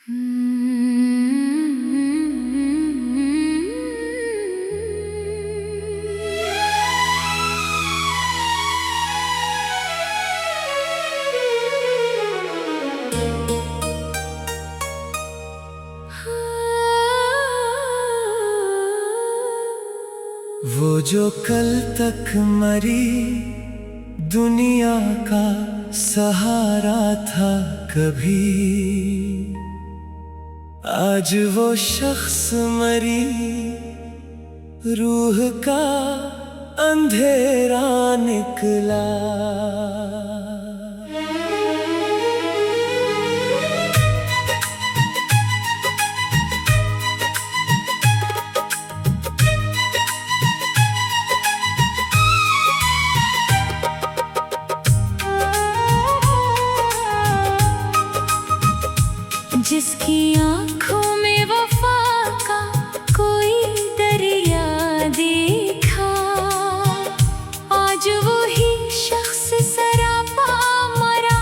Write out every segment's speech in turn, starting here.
वो जो कल तक मरी दुनिया का सहारा था कभी, आज वो शख्स मरी रूह का अंधेरा निकला। जिसकी आँखों में वफा का कोई दरिया देखा, आज वो ही शख्स सरापा मरा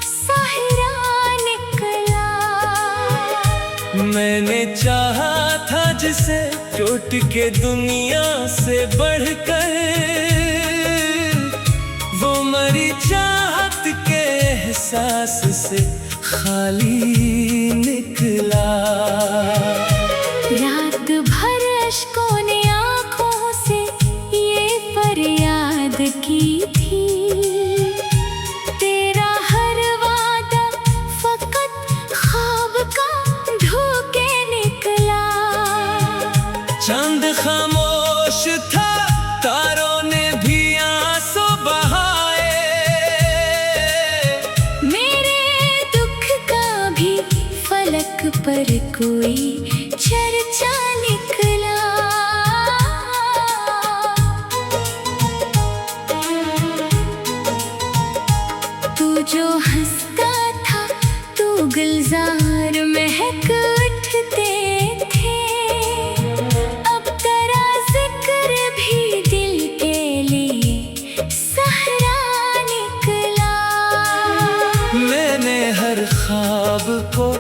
साहिरा निकला। मैंने चाहा था जिसे टूट के दुनिया से बढ़कर, वो मरी चाहत के एहसास से खाली निकला। रात भर अश्कों ने आँखों से ये फरियाद की थी, तेरा हर वादा फकत ख्वाब का धोखे निकला। चांद खामोश था, तारों ने भी आंसू बहाए, फलक पर कोई चर्चा निकला। तू जो हंसता था, तू गुलजार महक उठते थे, अब तेरा जिक्र भी दिल के लिए सहरा निकला। मैंने हर ख्वाब को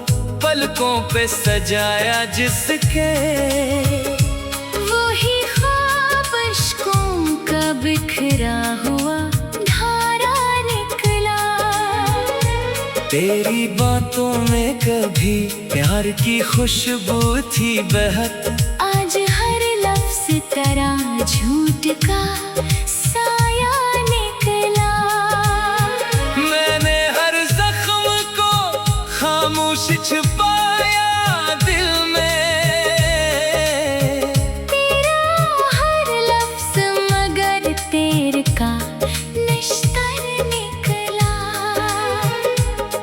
पलकों पे सजाया जिसके, वो ही ख्वाब अश्कों का बिखरा हुआ धारा निकला। तेरी बातों में कभी प्यार की खुशबू थी बहक, आज हर लफ्ज़ तरह झूठ का साया निकला। मैंने हर जख्म को खामोश छुपाया दिल में, तेरा हर लफ्ज़ मगर तेरे का निश्तर निकला।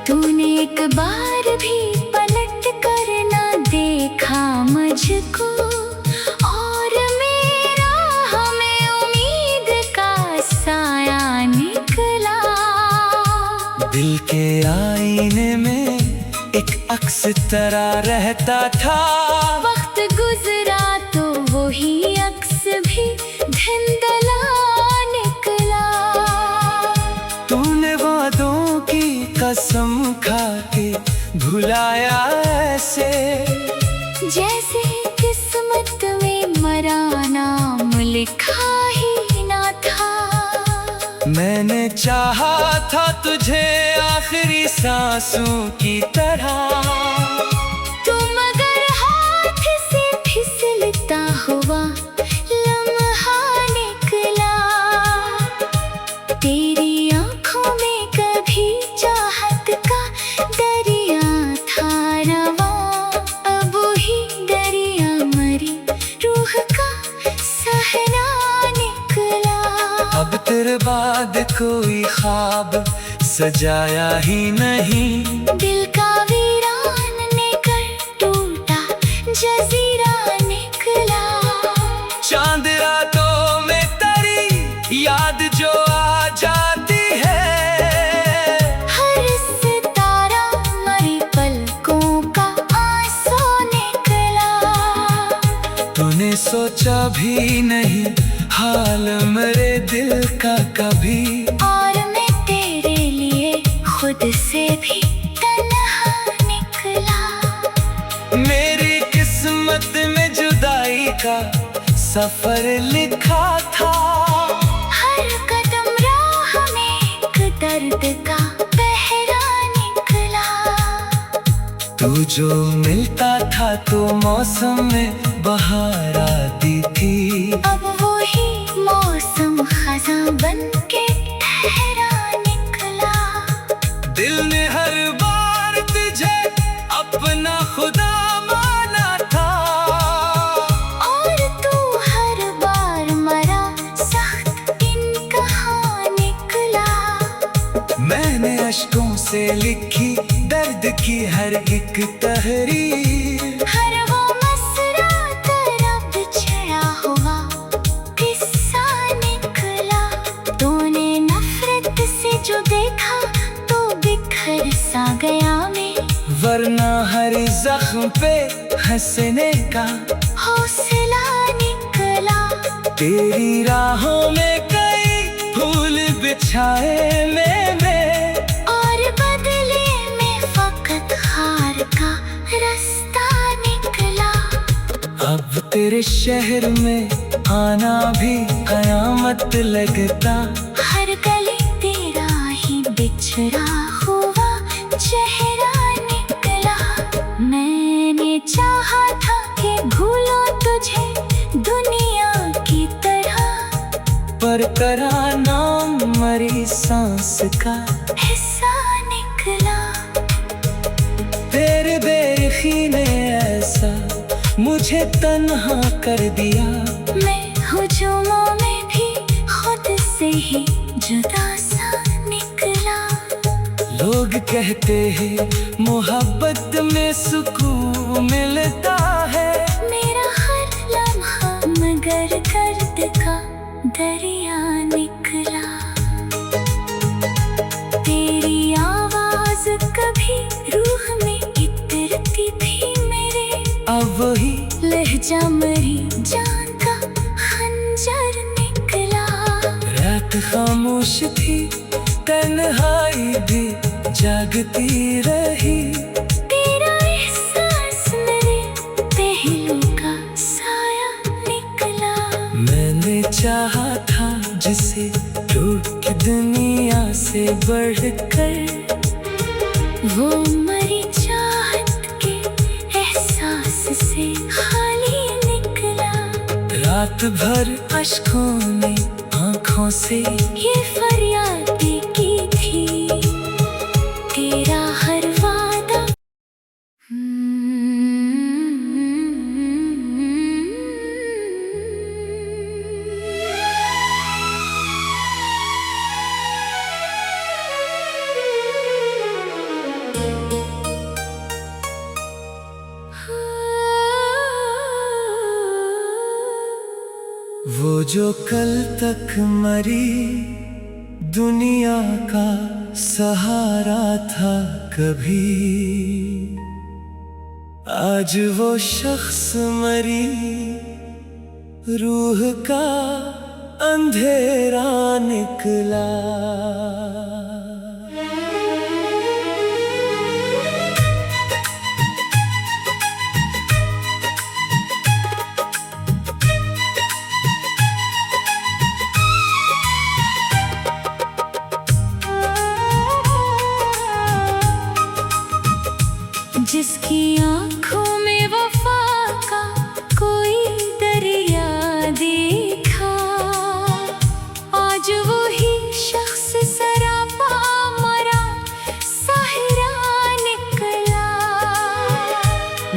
तूने एक बार भी पलट कर ना देखा मुझको, और मेरा हमें उम्मीद का साया निकला। दिल के आईने में एक अक्स तरह रहता था, वक्त गुजरा तो वही अक्स भी धुंधला निकला। तूने वादों की कसम खा के भुलाया ऐसे, जैसे किस्मत में मरा नाम लिखा ही ना था। मैंने चाहा था तुझे आखिरी सांसों की तरह, तू मगर हाथ से फिसलता हुआ लम्हा निकला। तेरी आँखों में कभी चाहत का दरिया था रवा, अब ही दरिया मरी रूह का सहरा निकला। अब तेरे बाद कोई ख्वाब सजाया ही नहीं, दिल का वीरान निकल टूटा जजीरा निकला। चांद रातों में तेरी याद जो आ जाती है, हर सितारा मरी पलकों का आंसू निकला। तूने सोचा भी नहीं हाल मेरे दिल का कभी, और मैं तेरे लिए खुद से भी तन्हा निकला। का सफर लिखा था। हर कदम राह में एक दर्द का पहरा निकला। तू जो मिलता था तो मौसम में बहार आती थी। अब वही मौसम खज़ां बन के ठहरा निकला। दिल ने हर बार तुझे अपना खुदा माना था। और तू हर बार मरा सख्त इनकहा निकला। मैंने अश्कों से लिखी दर्द की हर एक तहरीर। हर वो मसरा तरफ छड़ा हुआ किस्सा निकला। तूने नफरत से जो देखा तो बिखर सा गया मैं। वरना हर जख्म पे हंसने का हौसला निकला। तेरी राहों में कई फूल बिछाए मैंने। और बदले में फकत हार का रास्ता निकला। अब तेरे शहर में आना भी कयामत लगता। हर गली तेरा ही बिछड़ा हुआ चेहरा निकला। मैंने चाहा था कि भूलो तुझे दुनिया की तरह। पर करा नाम मरी सांस का हिस्सा निकला। तेरे बेरखी ने ऐसा मुझे तन्हा कर दिया। मैं हुजूमों में भी खुद से ही जुदा सा निकला। लोग कहते हैं मोहब्बत में सुकून मिलता है। मेरा हर लम्हा मगर दर्द का दरिया निकला। तेरी आवाज कभी रूह में इतरती थी मेरे। अब वही लहजा मरी जान का खंजर निकला। रात खामोश थी तन्हाई भी जागती रही। तेरा एहसास मेरे पहलू का साया निकला। मैंने चाहा था जिसे टूट के दुनिया से बढ़कर। वो मरी चाहत के एहसास से खाली निकला। रात भर अश्कों ने आँखों से ये फरियादें की थी। तेरा हर वादा वो जो कल तक मरी दुनिया का सहारा था कभी। आज वो शख्स मरी रूह का अंधेरा निकला। जिसकी आँखों में वफा का कोई दरिया देखा। आज वो ही शख्स सरापा मरा साहिरा निकला।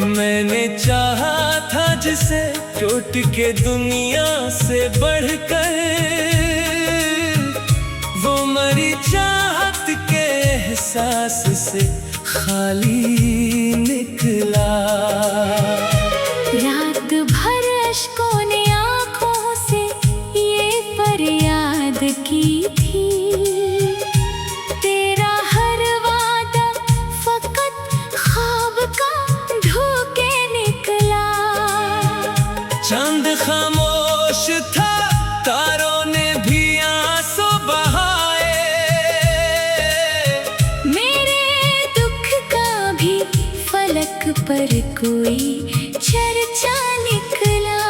मैंने चाहा था जिसे चोट के दुनिया से बढ़कर। वो मरी चाहत के एहसास से खाली निकला। रात भर अश्कों ने आँखों से ये फरियाद की थी। तेरा हर वादा फकत ख्वाब का धोखे निकला। चांद खामोश था तारों ने भी आंसू बहाए। मेरे दुख का भी फलक पर कोई चर्चा निकला।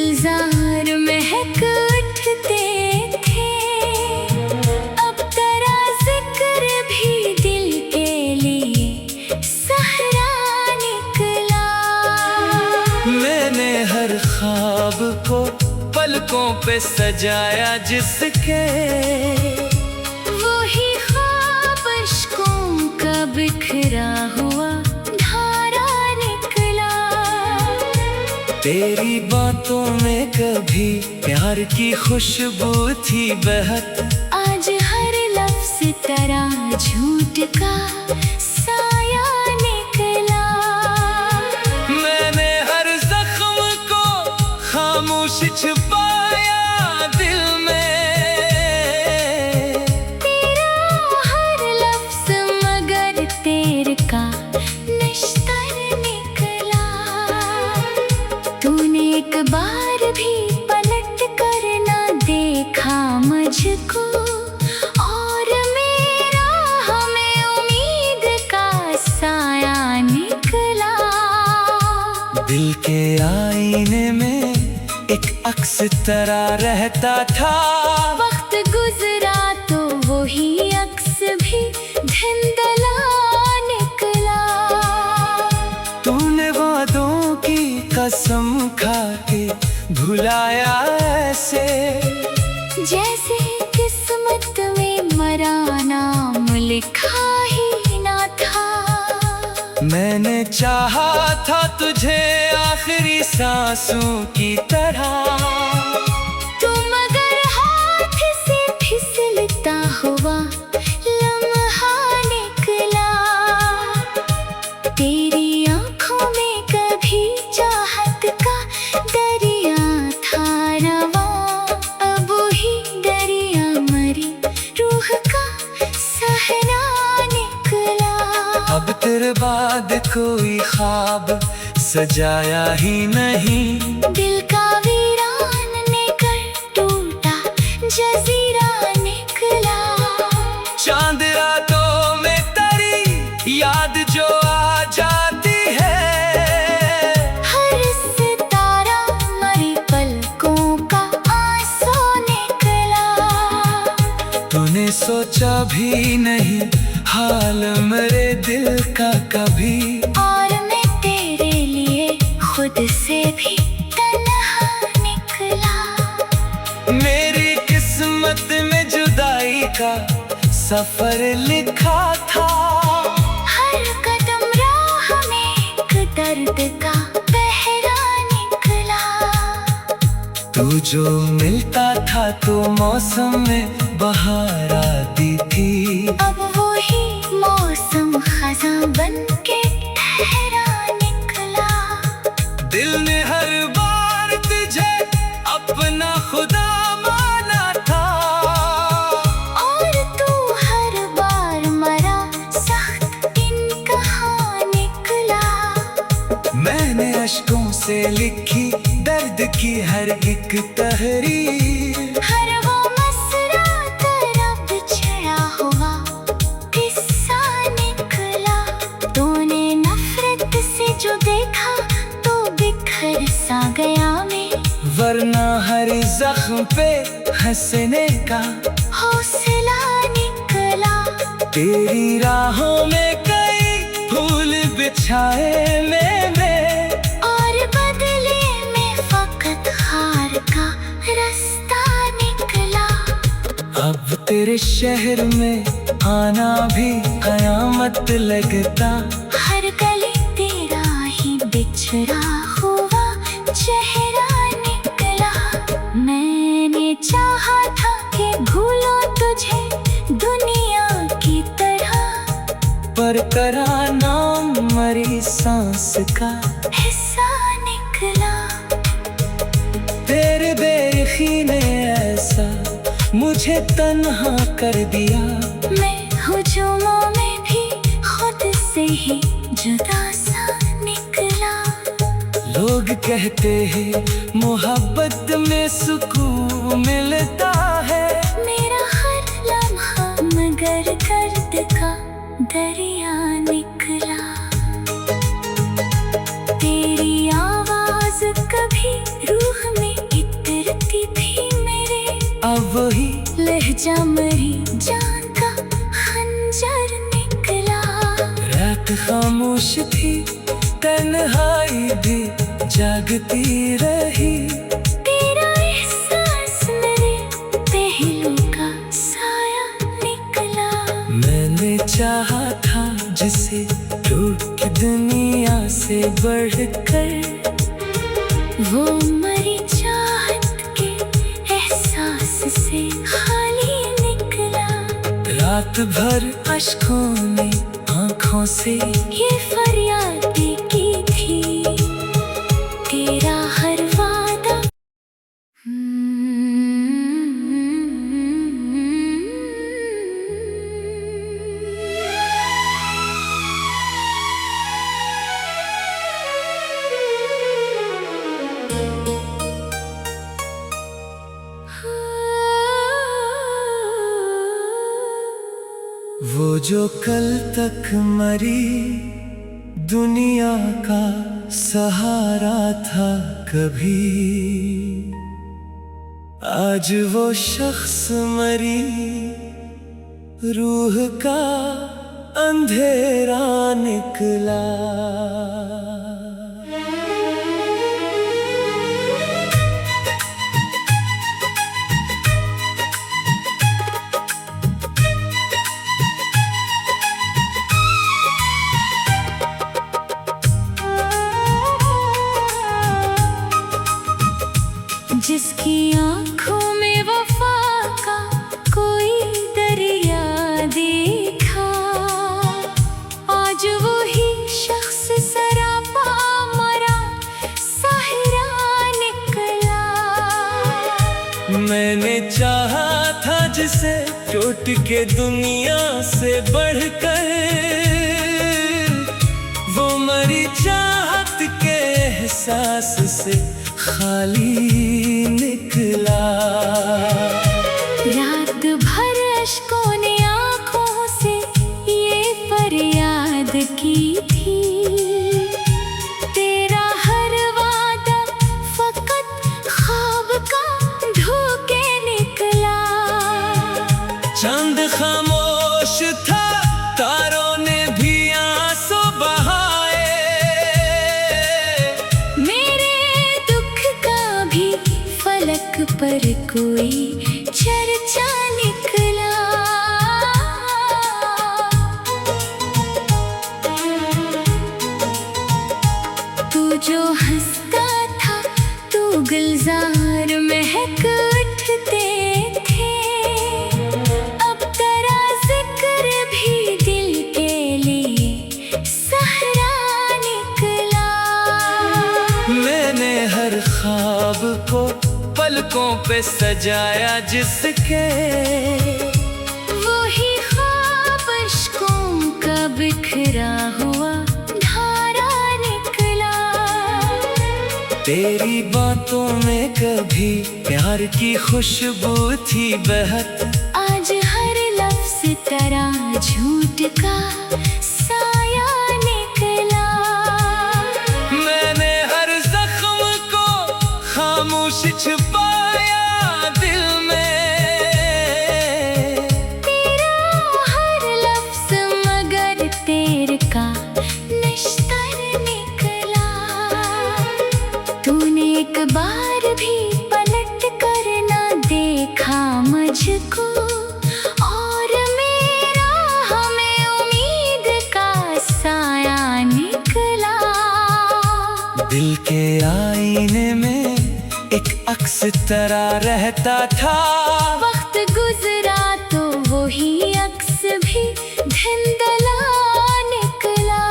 गुलजार महक उठते थे, अब तेरा जिक्र भी दिल के लिए सहरा निकला। मैंने हर ख्वाब को पलकों पे सजाया जिसके, वही ख्वाब अश्कों का बिखरा हुआ धारा निकला। तेरी बातों में कभी प्यार की खुशबू थी बहक, आज हर लफ्ज़ तरह झूठ का साया निकला। मैंने हर जख्म को खामोश छुपाया दिल में, तेरा हर लफ्ज़ मगर तेरे का निश्तर निकला। तूने एक बार भी पलट कर ना देखा मुझको, और मेरा हमें उम्मीद का साया निकला। दिल के आईने में एक अक्स तरह रहता था, वक्त गुजरा तो वही अक्स भी धुंधला निकला। तूने वादों की कसम खा के भुलाया ऐसे, जैसे किस्मत में मरा नाम लिखा ही ना था। मैंने चाहा था तुझे आखिरी सांसों की तरह, तू मगर हाथ से फिसलता हुआ लम्हा निकला। तेरी आंखों में कभी चाहत का दरिया था रवा, अब ही दरिया मरी रूह का सहरा निकला। अब तेरे बाद कोई ख्वाब सजाया ही नहीं, दिल का वीरान निकल टूटा जजीरा निकला। चांद रातों में तेरी याद जो आ जाती है, हर सितारा मरी पलकों का आंसू निकला। तूने सोचा भी नहीं हाल मेरे दिल का कभी, और मैं तेरे लिए खुद से भी तन्हा निकला। मेरी किस्मत में जुदाई का सफर लिखा था, हर कदम राह में एक दर्द का पहरा निकला। तू जो मिलता था तो मौसम में बहार आती थी, अब वही मौसम खज़ां बन के ठहरा निकला। दिल ने हर बार तुझे अपना खुदा माना था, और तू हर बार मरा सख्त इनकहा निकला। मैंने अश्कों से लिखी दर्द की हर एक तहरीर, हर वो मसरा तरफ छड़ा हुआ किस्सा निकला। तूने नफरत से जो देखा तो बिखर सा गया मैं, वरना हर जख्म पे हंसने का हौसला निकला। तेरी राहों में कई फूल बिछाए मैंने, और बदले में फकत हार का रास्ता निकला। अब तेरे शहर में आना भी कयामत लगता, हर गली तेरा ही बिछड़ा हुआ चेहरा निकला। मैंने चाहा था कि भूलो तुझे दुनिया की तरह, पर करा नाम मरी सांस का हिस्सा निकला। तेरे बेरखी ने ऐसा मुझे तन्हा कर दिया, मैं हुजूमों में भी खुद से ही जुदा सा निकला। लोग कहते हैं मोहब्बत में सुकून मिलता है, मेरा हर लम्हा मगर दर्द का दरिया निकला। तेरी आवाज कभी रूह में वही लहजा मरी जान का खंजर निकला। रात खामोश थी, तन्हाई भी जागती रही। तेरा एहसास मेरे पहलू का साया निकला। मैंने चाहा था जिसे टूट के दुनिया से बढ़कर, वो मरी चाहत के एहसास से खाली निकला। रात भर अश्कों ने आँखों से ये फरियाद की थी, तेरा हर वादा। वो जो कल तक मरी दुनिया का सहारा था कभी, आज वो शख्स मरी रूह का अंधेरा निकला। जिसकी आँखों में वफा का कोई दरिया देखा, आज वही शख्स सरापा मरा सहरा निकला। मैंने चाहा था जिसे चोट के दुनिया से बढ़कर, वो मरी चाहत के एहसास से खाली निकला। रात भर अश्कों ने आँखों से ये फरियाद की थी, तेरा हर वादा फकत ख्वाब का धोखे निकला। चांद खामोश था, तारों ने भी आंसू बहाए। फलक पर कोई चर्चा निकला। तू जो हंसता था, तू गुलजार महक उठते थे। अब तेरा जिक्र भी दिल के लिए सहरा निकला। मैंने हर ख्वाब को पलकों पे सजाया जिसके, वही ख्वाब अश्कों का बिखरा हुआ धारा निकला। तेरी बातों में कभी प्यार की खुशबू थी बहक, आज हर लफ्ज़ तेरा झूठ का साया निकला। मैंने हर जख्म को खामोश छुपाया दिल में, तेरा हर लफ्ज़ मगर तेरे का निश्तर निकला। तूने एक बार भी पलट कर ना देखा मुझको, और मेरा हमें उम्मीद का साया निकला। दिल के आईने में एक अक्स तरह रहता था, वक्त गुजरा तो वही अक्स भी धुंधला निकला।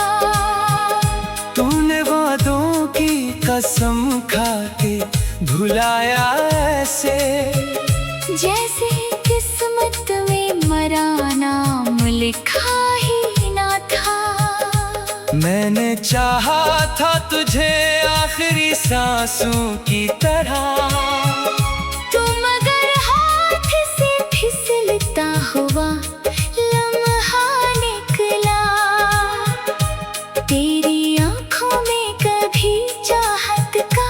तूने वादों की कसम खा के भुलाया ऐसे, जैसे किस्मत में मरा नाम लिखा ही ना था। मैंने चाहा था तुझे आखिरी सांसों की तरह, तू मगर हाथ से फिसलता हुआ लम्हा निकला। तेरी आँखों में कभी चाहत का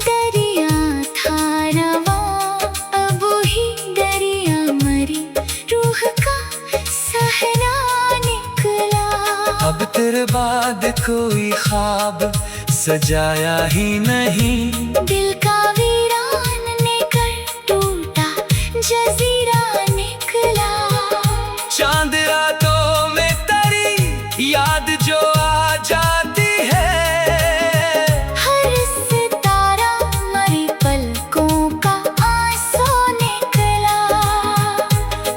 दरिया था रवां, अब वही कोई ख्वाब सजाया ही नहीं। दिल का वीरान ने कर टूटा जजीरा निकला। चांद रातों में तेरी याद जो आ जाती है। हर सितारा मरी पलकों का आंसू निकला।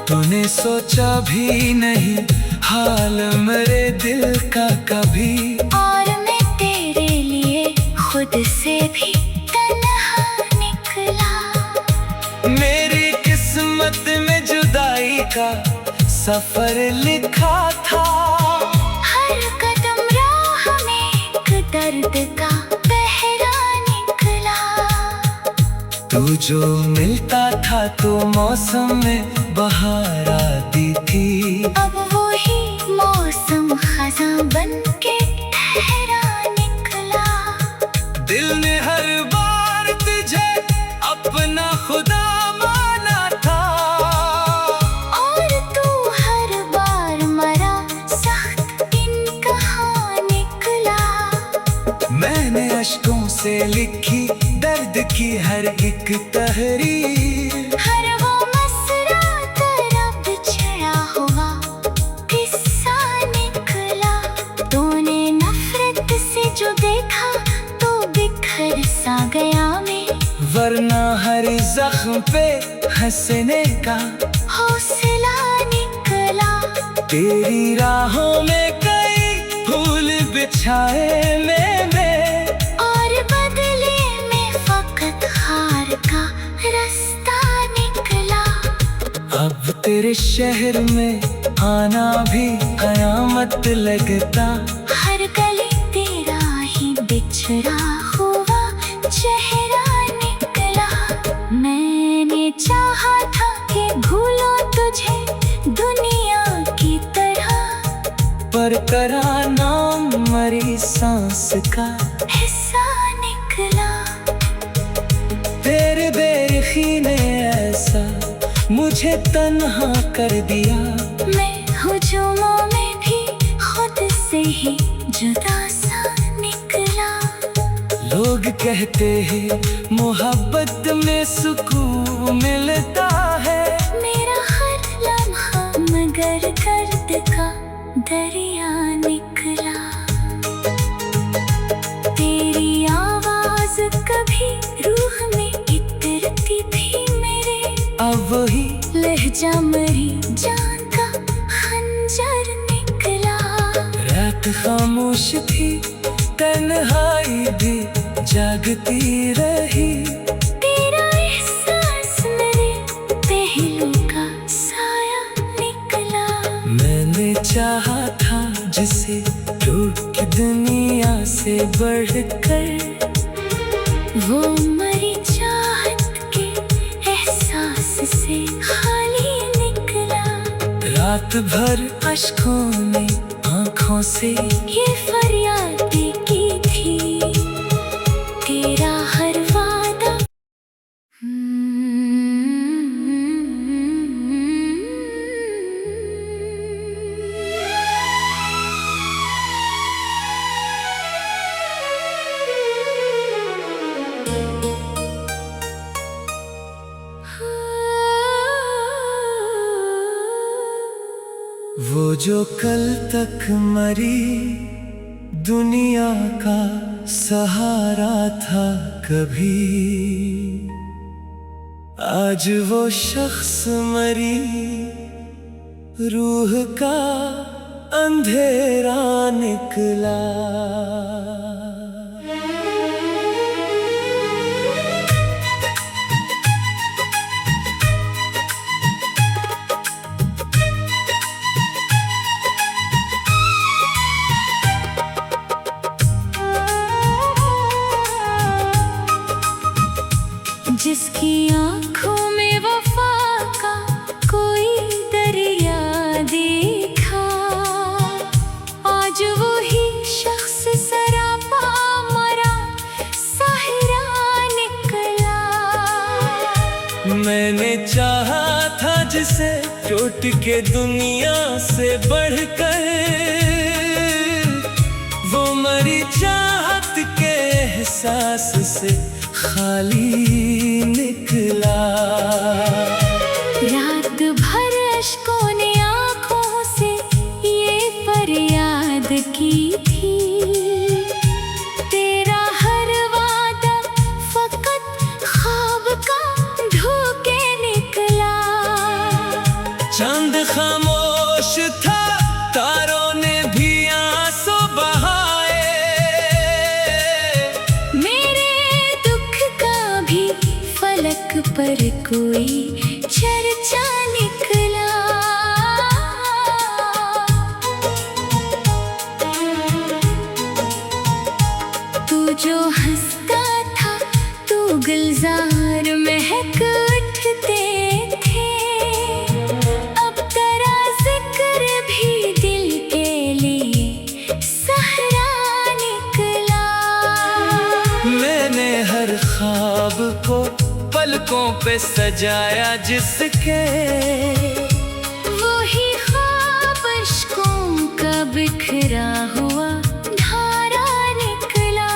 तूने सोचा भी नहीं हाल मेरे दिल का कभी। और मैं तेरे लिए खुद से भी तन्हा निकला। मेरी किस्मत में जुदाई का सफर लिखा था। हर कदम राह में एक दर्द का पहरा निकला। तू जो मिलता था तो मौसम में बहार आती थी। अब वही मौसम खज़ां बन के ठहरा निकला। दिल ने हर बार तुझे अपना खुदा माना था। और तू हर बार मरा सख्त इनकहा निकला। मैंने अश्कों से लिखी दर्द की हर एक तहरीर। हर वो मसरा तरफ छड़ा हुआ किस्सा निकला। तूने नफरत से जो देखा तो बिखर सा गया मैं। वरना हर जख्म पे हंसने का हौसला निकला। तेरी राहों में कई फूल बिछाए मैंने। और बदले में फकत हार का रास्ता निकला। अब तेरे शहर में आना भी कयामत लगता। हर गली तेरा ही बिछड़ा हुआ चेहरा निकला। मैंने चाहा था कि भूलो तुझे दुनिया की तरह। पर करा नाम मरी सांस का हिस्सा निकला। तेरे बेरखी ने ऐसा मुझे तन्हा कर दिया। मैं हुजूमों में भी खुद से ही जुदा सा निकला। लोग कहते हैं मोहब्बत में सुकून मिलता है। मेरा हर लम्हा मगर गर्द का दरिया निकला। तेरी आवाज कभी रूह में इतरती थी मेरे। अब वही लहजा मरी जान का खंजर निकला। रात खामोश थी तन्हाई भी जागती रही। तेरा एहसास मेरे पहलू का साया निकला। मैंने चाहा था जिसे टूट दुनिया से बढ़कर। वो मरी चाहत के एहसास से खाली निकला। रात भर अश्कों ने आँखों से ये फरियाद की थी तेरा हर वादा। वो जो कल तक मरी दुनिया का सहारा था कभी। आज वो शख्स मरी रूह का अंधेरा निकला। जिसकी आँखों में वफा का कोई दरिया देखा। आज वो ही शख्स सरापा मरा साहिरा निकला। मैंने चाहा था जिसे चोट के दुनिया से बढ़कर। वो मरी चाहत के एहसास से खाली निकला। रात भर अश्कों ने आँखों से ये फरियाद की थी, तेरा हर वादा फकत ख्वाब का धोके निकला। चांद खामोश था, तारों ने भी आंसू बहाए, मेरे दुख का भी फलक पर कोई चर्चा निकला। तू जो हंसता था, तू गुलजार महक उठते थे, अब तेरा जिक्र भी दिल के लिए सहरा निकला। मैंने हर ख्वाब को पलकों पे सजाया जिसके, वही ख्वाब अश्कों का बिखरा हुआ धारा निकला।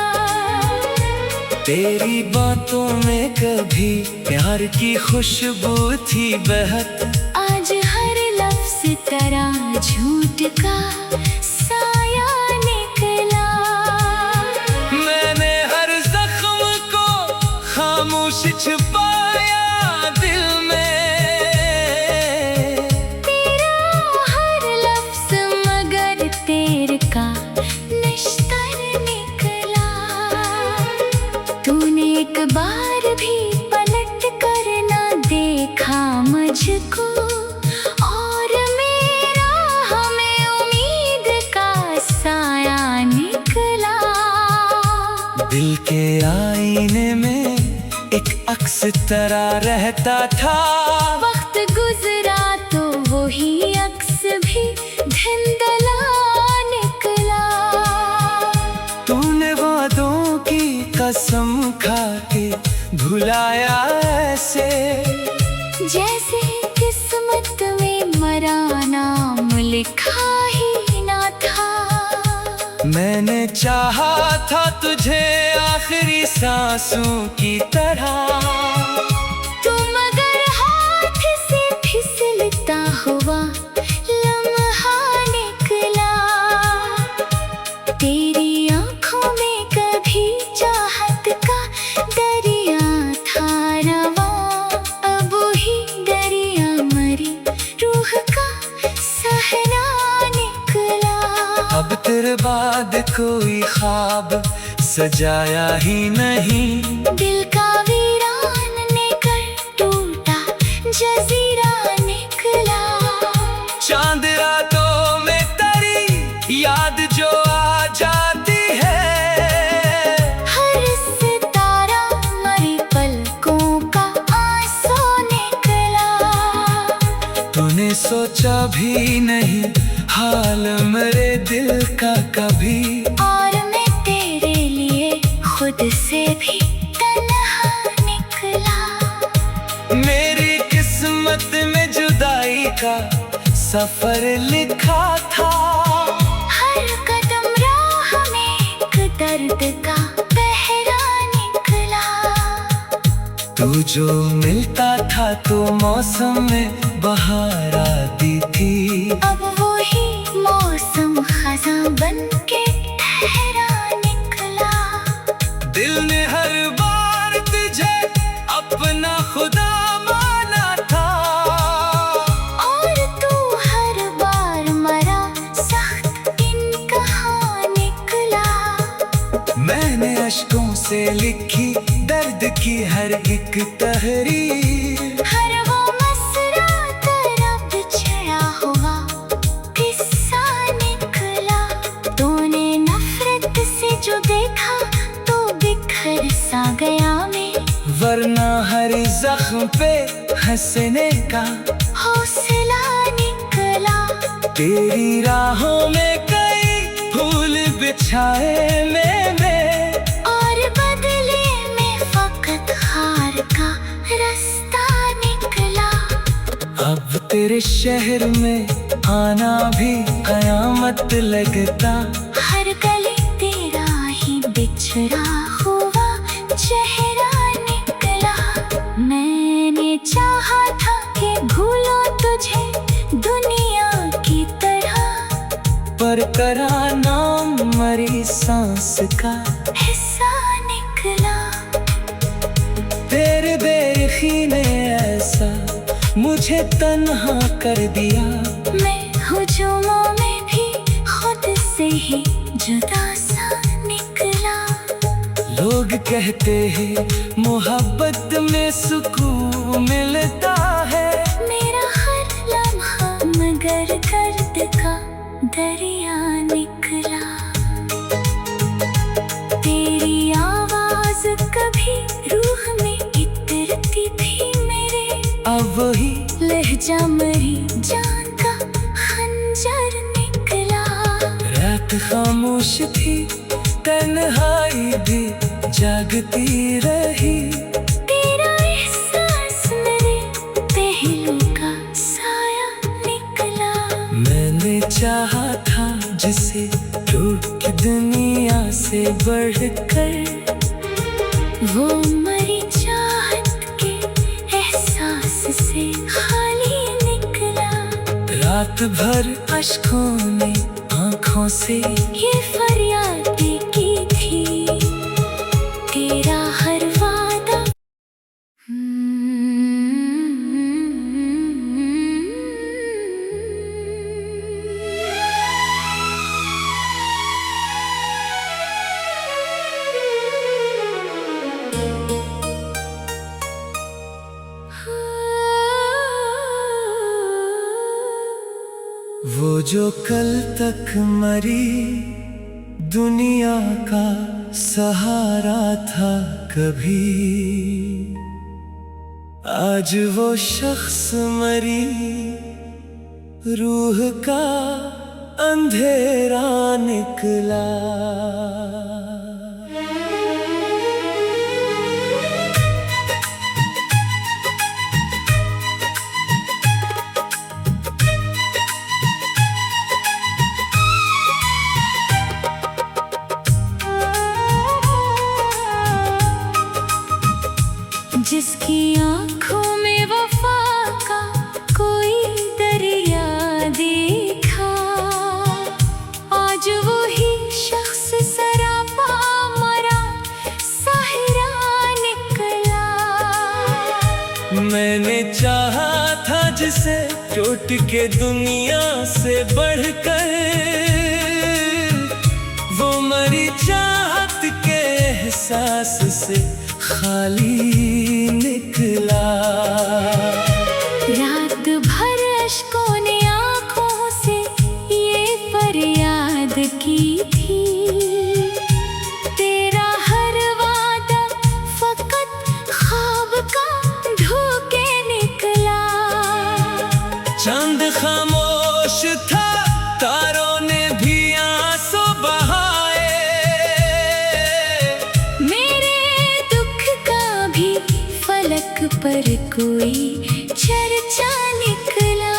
तेरी बातों में कभी प्यार की खुशबू थी बहक, आज हर लफ्ज़ तेरा झूठ का साया निकला। मैंने हर जख्म को खामोश छुपाया दिल में, तेरा हर लफ्ज़ मगर तेरे का निश्तर निकला। तूने एक बार भी पलट कर ना देखा मुझको, और मेरा हमें उम्मीद का साया निकला। दिल के आईने में एक अक्स तरह रहता था, वक्त गुजरा तो वही अक्स भी धुंधला निकला। तूने वादों की कसम खा के भुलाया ऐसे, जैसे किस्मत में मरा नाम लिखा ही ना था। मैंने चाहा था तुझे आखिरी सांसों की तरह, तू मगर हाथ से फिसलता हुआ लम्हा निकला। तेरी आँखों में कभी चाहत का दरिया था रवा, अब वही दरिया मरी रूह का सहरा निकला। अब तेरे बाद कोई ख्वाब सजाया ही नहीं, दिल का वीरान लेकर टूटा जजीरा निकला। चांद रातों में तेरी याद जो आ जाती है, हर सितारा मरी पलकों का आंसू निकला। तूने सोचा भी नहीं हाल मेरे दिल का कभी, और मैं तेरे लिए खुद से भी तन्हा निकला। मेरी किस्मत में जुदाई का सफर लिखा था, हर कदम राह में एक दर्द का पहरा निकला। तू जो मिलता था तो मौसम में बहार आती थी, अब वही मौसम खज़ां बन के ठहरा निकला। दिल ने हर बार तुझे अपना खुदा माना था, और तू हर बार मरा सख्त इनकहा निकला। मैंने अश्कों से लिखी दर्द की हर एक तहरीर, हर वो मसरा तरफ छया हुआ किस्सा निकला। तूने नफरत से जो देखा तो बिखर सा गया मैं, वरना हर जख्म पे हंसने का हौसला निकला। तेरी राहों में कई फूल बिछाए मैंने, और बदले में फकत हार का रास्ता निकला। अब तेरे शहर में आना भी कयामत लगता, हर गली तेरा बिखरा हुआ चेहरा निकला। मैंने चाहा था कि भूलो तुझे दुनिया की तरह, पर करा नाम मरी सांस का हिस्सा निकला। तेरे बेरखी ने ऐसा मुझे तन्हा कर दिया। मैं हुजूमों में भी खुद से ही जुदा सा निकला। लोग कहते हैं मोहब्बत में सुकून मिलता है, मेरा हर लम्हा मगर दर्द का दरिया निकला। तेरी आवाज कभी रूह में इतरती थी मेरे, अब वही लहजा मरी जान का खंजर निकला। रात खामोश थी, तन्हाई भी जागती रही। तेरा एहसास मेरे पहलू का साया निकला। मैंने चाहा था जिसे टूट के दुनिया से बढ़कर, वो मरी चाहत के एहसास से खाली निकला। रात भर अश्कों ने आँखों से ये फरियादें की थी, तेरा हर वादा। वो जो कल तक मरी दुनिया का सहारा था कभी, आज वो शख्स मरी रूह का अंधेरा निकला। जिसकी आँखों में वफा का कोई दरिया देखा, आज वो ही शख्स सरापा मरा साहिरा निकला। मैंने चाहा था जिसे टूट के दुनिया से बढ़कर, वो मरी चाहत के एहसास से खाली निकला। रात भर अश्कों ने आँखों से ये फरियाद की थी, तेरा हर वादा फकत ख्वाब का धोखे निकला। चांद खामोश था, तारों ने भी आंसू बहाए, फलक पर कोई चर्चा निकला।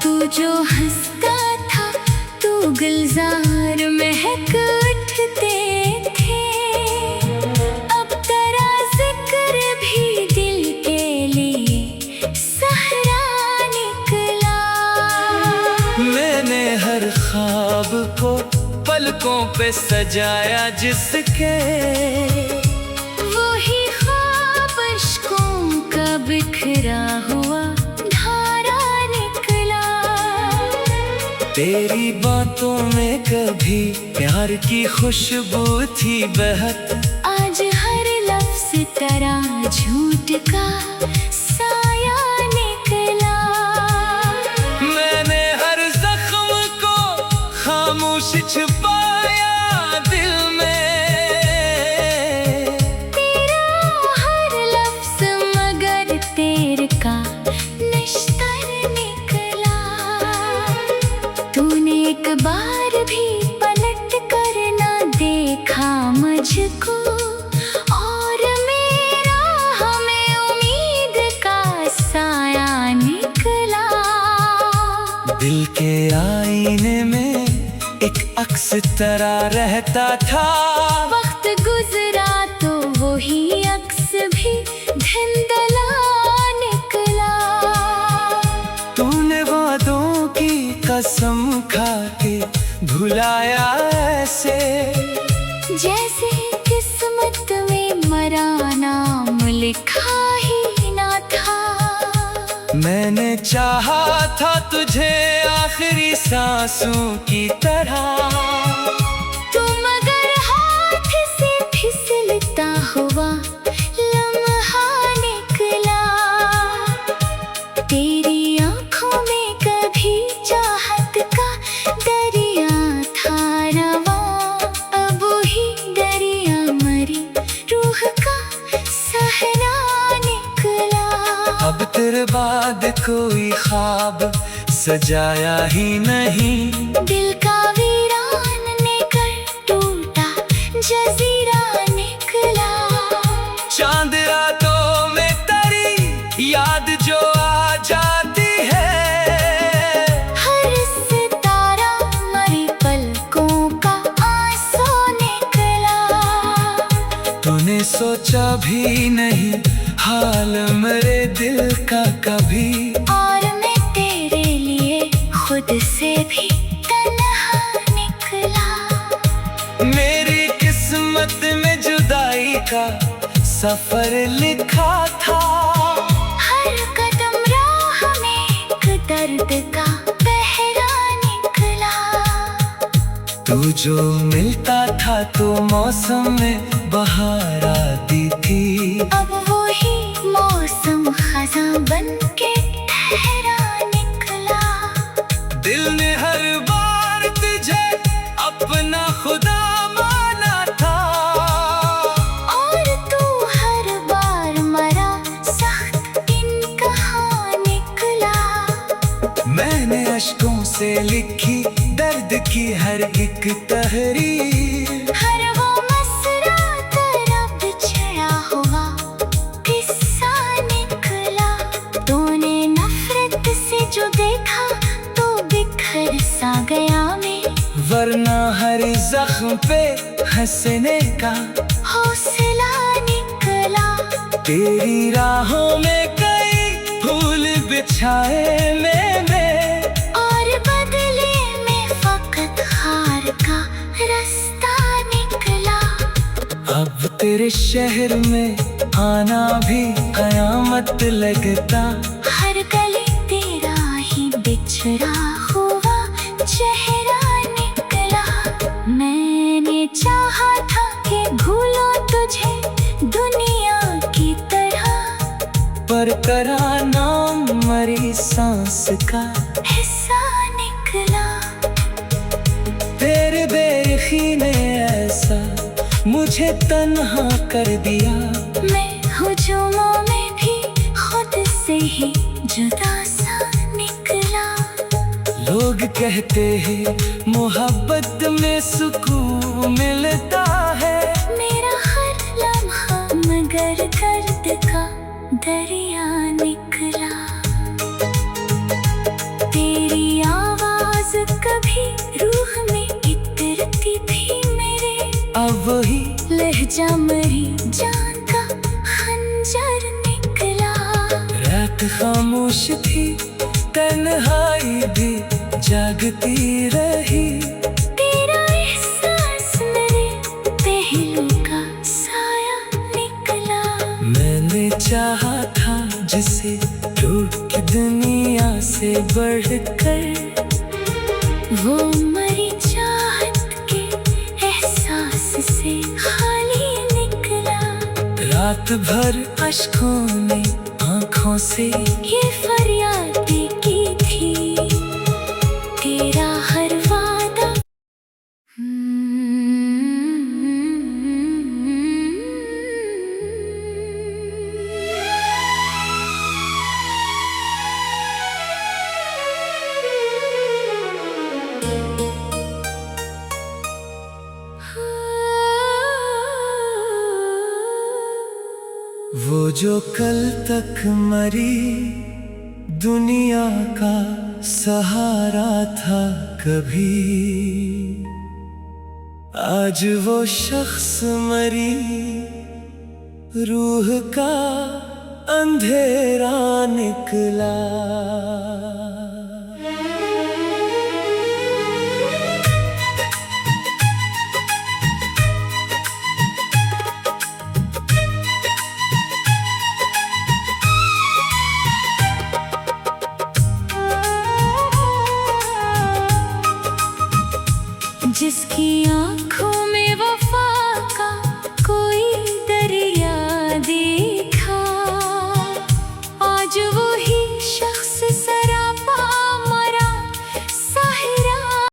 तू जो हंसता था, तू गुलजार महक उठते थे, अब तेरा जिक्र भी दिल के लिए सहरा निकला। मैंने हर ख्वाब को पलकों पे सजाया जिसके, वो ही ख्वाब अश्कों का बिखरा हुआ धारा निकला। तेरी बातों में कभी प्यार की खुशबू थी बहक, आज हर लफ्ज़ तरह झूठ का साया निकला। मैंने हर जख्म को खामोश छुपाया दिल में, तेरा हर लफ्ज़ मगर तेरे का निश्तर निकला। तूने एक बार भी पलट कर ना देखा मुझको, और मेरा हमें उम्मीद का साया निकला। तरह रहता था। वक्त गुजरा तो वही अक्स भी धुंधला निकला। तूने वादों की कसम खा के भुलाया ऐसे, जैसे किस्मत में मरा नाम लिखा ही ना था। मैंने चाहा था तुझे आखिरी सांसों की तरह, तुम अगर हाथ से फिसलता हुआ लम्हा निकला। तेरी आंखों में कभी चाहत का दरिया था रवा। अब ही दरिया मरी रूह का सहरा निकला। अब तेरे बाद कोई ख्वाब सजाया ही नहीं। दिल का वीरान निकल टूटा जजीरा निकला। चांद रातों में तेरी याद जो आ जाती है। हर सितारा मरी पलकों का आंसू निकला। तूने सोचा भी नहीं हाल मेरे दिल का कभी। और मैं तेरे लिए खुद से भी तन्हा निकला। मेरी किस्मत में जुदाई का सफर लिखा था। हर कदम राह में एक दर्द का पहरा निकला। तू जो मिलता था तो मौसम में बहार आती थी। अब वही मौसम खज़ां बन के ठहरा निकला। दिल ने हर बार तुझे अपना खुदा माना था। और तू हर बार मरा सख्त इनकहा निकला। मैंने अश्कों से लिखी दर्द की हर एक तहरीर। हर वो मसरा तरफ छड़ा हुआ किस्सा निकला। तूने नफरत से जो देखा तो बिखर सा गया मैं। वरना हर जख्म पे हंसने का हौसला निकला। तेरी राहों में कई फूल बिछाए मैंने। और बदले में फकत हार का रास्ता निकला। अब तेरे शहर में आना भी कयामत लगता। हर गली तेरा ही बिछड़ा हुआ चेहरा निकला। मैंने चाहा था कि भूलो तुझे दुनिया की तरह। पर करा नाम मरी सांस का हिस्सा निकला। तेरे बेरखी ने ऐसा मुझे तन्हा कर दिया। मैं हुजूमों में भी खुद से ही जुदा सा निकला। लोग कहते हैं मोहब्बत में सुकून मिलता है। मेरा हर लम्हा मगर दर्द का दरिया निकला। तेरी आवाज कभी रूह में इतरती थी मेरे। अब वही लहजा मरी जान का खंजर निकला। रात खामोश थी तन्हाई भी जागती रही। तेरा एहसास मेरे पहलू का साया निकला। मैंने चाहा था जिसे टूट दुनिया से बढ़कर। वो मरी चाहत के एहसास से खाली निकला। रात भर अश्कों ने आँखों से ये फरियादें की थी। तेरा हर वादा वो जो कल तक मरी दुनिया का सहारा था कभी। आज वो शख्स मरी, रूह का अंधेरा निकला।